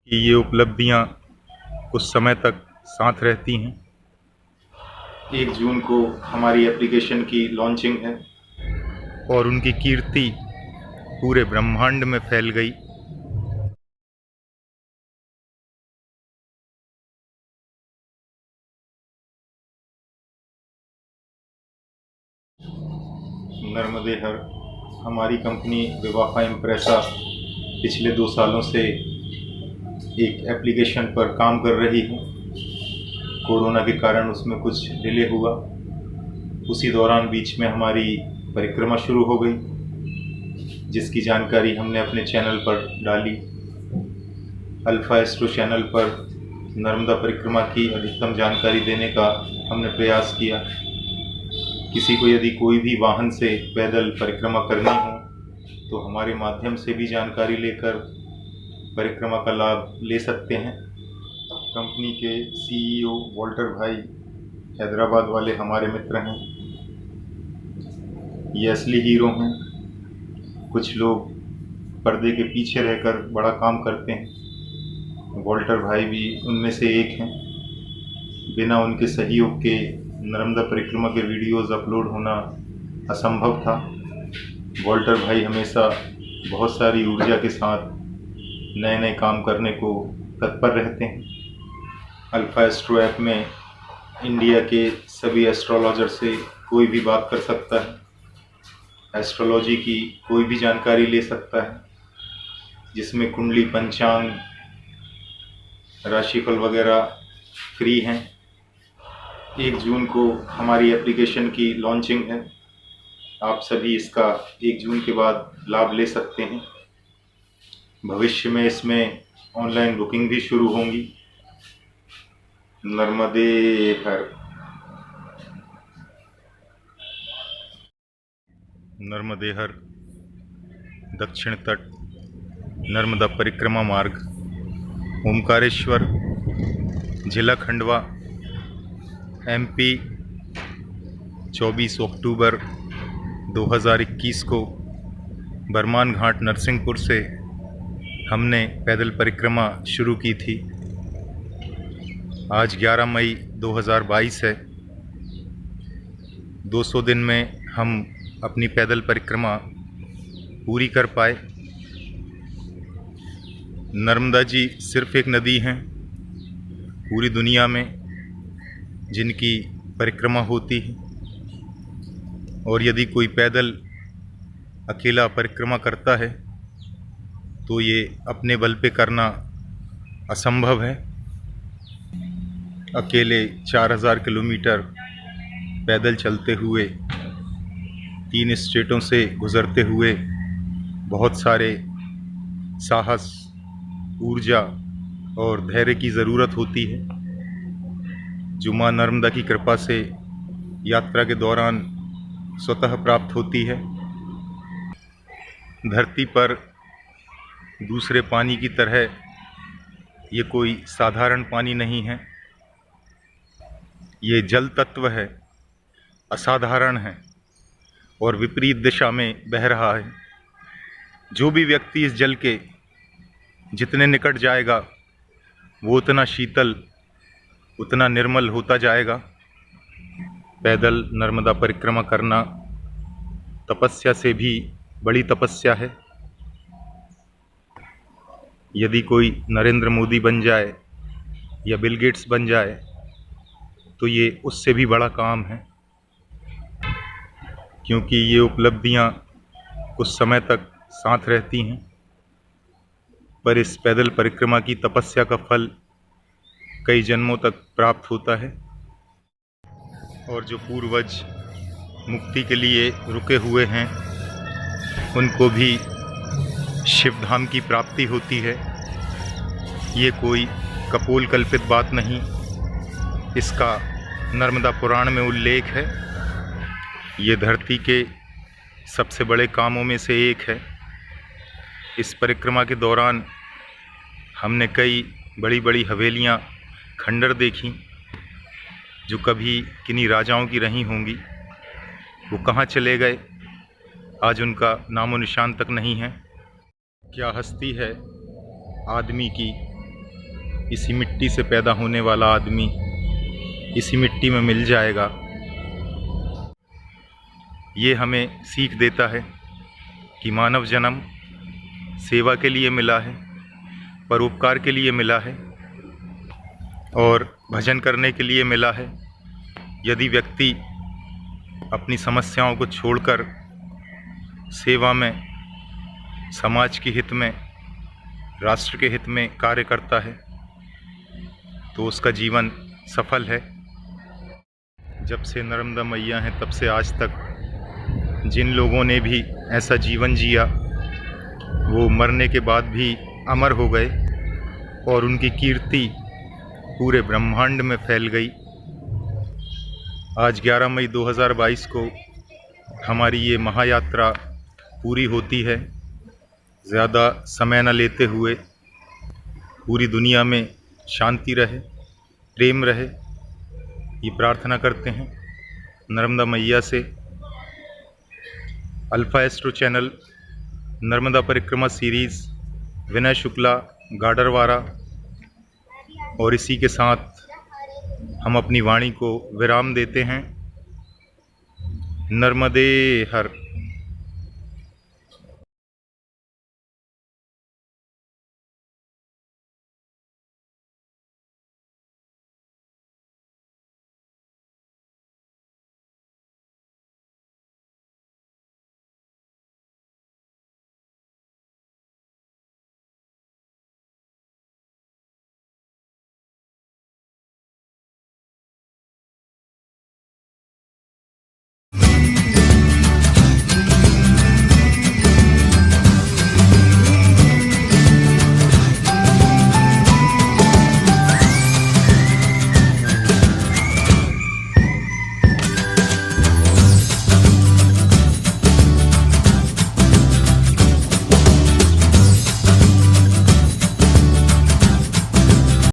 कि ये उपलब्धियां कुछ समय तक साथ रहती हैं। 1 जून को हमारी एप्लीकेशन की लॉन्चिंग है और उनकी कीर्ति पूरे ब्रह्मांड में फैल गई। नर्मदे हर हमारी कंपनी विवाहा इम्प्रेसा पिछले 2 सालों से एक एप्लीकेशन पर काम कर रही है। कोरोना के कारण उसमें कुछ डिले हुआ। उसी दौरान बीच में हमारी परिक्रमा शुरू हो गई, जिसकी जानकारी हमने अपने चैनल पर डाली। अल्फा एस्ट्रो चैनल पर नर्मदा परिक्रमा की अधिकतम जानकारी देने का हमने प्रयास किया। किसी को यदि कोई भी वाहन से पैदल परिक्रमा करनी हो तो हमारे माध्यम से भी जानकारी लेकर परिक्रमा का लाभ ले सकते हैं। कंपनी के सीईओ वॉल्टर भाई हैदराबाद वाले हमारे मित्र हैं। ये असली हीरो हैं। कुछ लोग पर्दे के पीछे रहकर बड़ा काम करते हैं, वॉल्टर भाई भी उनमें से एक हैं। बिना उनके सहयोग के नर्मदा परिक्रमा के वीडियोस अपलोड होना असंभव था। वॉल्टर भाई हमेशा बहुत सारी ऊर्जा के साथ नए नए काम करने को तत्पर रहते हैं। अल्फा एस्ट्रो ऐप में इंडिया के सभी एस्ट्रोलॉजर से कोई भी बात कर सकता है, एस्ट्रोलॉजी की कोई भी जानकारी ले सकता है, जिसमें कुंडली, पंचांग, राशिफल वगैरह फ्री हैं। 1 जून को हमारी एप्लीकेशन की लॉन्चिंग है। आप सभी इसका 1 जून के बाद लाभ ले सकते हैं। भविष्य में इसमें ऑनलाइन बुकिंग भी शुरू होंगी। नर्मदे हर। नर्मदे हर दक्षिण तट नर्मदा परिक्रमा मार्ग, ओमकारेश्वर, जिला खंडवा, एमपी। 24 अक्टूबर 2021 को बरमान घाट नरसिंहपुर से हमने पैदल परिक्रमा शुरू की थी। आज 11 मई 2022 है। 200 दिन में हम अपनी पैदल परिक्रमा पूरी कर पाए। नर्मदा जी सिर्फ एक नदी हैं पूरी दुनिया में जिनकी परिक्रमा होती है, और यदि कोई पैदल अकेला परिक्रमा करता है तो ये अपने बल पे करना असंभव है। अकेले 4000 किलोमीटर पैदल चलते हुए 3 स्टेटों से गुज़रते हुए बहुत सारे साहस, ऊर्जा और धैर्य की ज़रूरत होती है, जो माँ नर्मदा की कृपा से यात्रा के दौरान स्वतः प्राप्त होती है। धरती पर दूसरे पानी की तरह ये कोई साधारण पानी नहीं है। ये जल तत्व है, असाधारण है और विपरीत दिशा में बह रहा है। जो भी व्यक्ति इस जल के जितने निकट जाएगा वो उतना शीतल, उतना निर्मल होता जाएगा। पैदल नर्मदा परिक्रमा करना तपस्या से भी बड़ी तपस्या है। यदि कोई नरेंद्र मोदी बन जाए या बिल गेट्स बन जाए तो ये उससे भी बड़ा काम है, क्योंकि ये उपलब्धियां कुछ समय तक साथ रहती हैं, पर इस पैदल परिक्रमा की तपस्या का फल कई जन्मों तक प्राप्त होता है। और जो पूर्वज मुक्ति के लिए रुके हुए हैं उनको भी शिवधाम की प्राप्ति होती है। ये कोई कपोल कल्पित बात नहीं, इसका नर्मदा पुराण में उल्लेख है। ये धरती के सबसे बड़े कामों में से एक है। इस परिक्रमा के दौरान हमने कई बड़ी बड़ी हवेलियाँ, खंडर देखी जो कभी किन्हीं राजाओं की रही होंगी। वो कहाँ चले गए, आज उनका नामो निशान तक नहीं है। क्या हस्ती है आदमी की इसी मिट्टी से पैदा होने वाला आदमी इसी मिट्टी में मिल जाएगा। ये हमें सीख देता है कि मानव जन्म सेवा के लिए मिला है, परोपकार के लिए मिला है और भजन करने के लिए मिला है। यदि व्यक्ति अपनी समस्याओं को छोड़कर सेवा में, समाज के हित में, राष्ट्र के हित में कार्य करता है तो उसका जीवन सफल है। जब से नर्मदा मैया हैं तब से आज तक जिन लोगों ने भी ऐसा जीवन जिया वो मरने के बाद भी अमर हो गए और उनकी कीर्ति पूरे ब्रह्मांड में फैल गई। आज 11 मई 2022 को हमारी ये महायात्रा पूरी होती है। ज़्यादा समय न लेते हुए पूरी दुनिया में शांति रहे, प्रेम रहे, ये प्रार्थना करते हैं नर्मदा मैया से। अल्फा एस्ट्रो चैनल नर्मदा परिक्रमा सीरीज़, विनय शुक्ला, गाडरवारा, और इसी के साथ हम अपनी वाणी को विराम देते हैं। नर्मदे हर।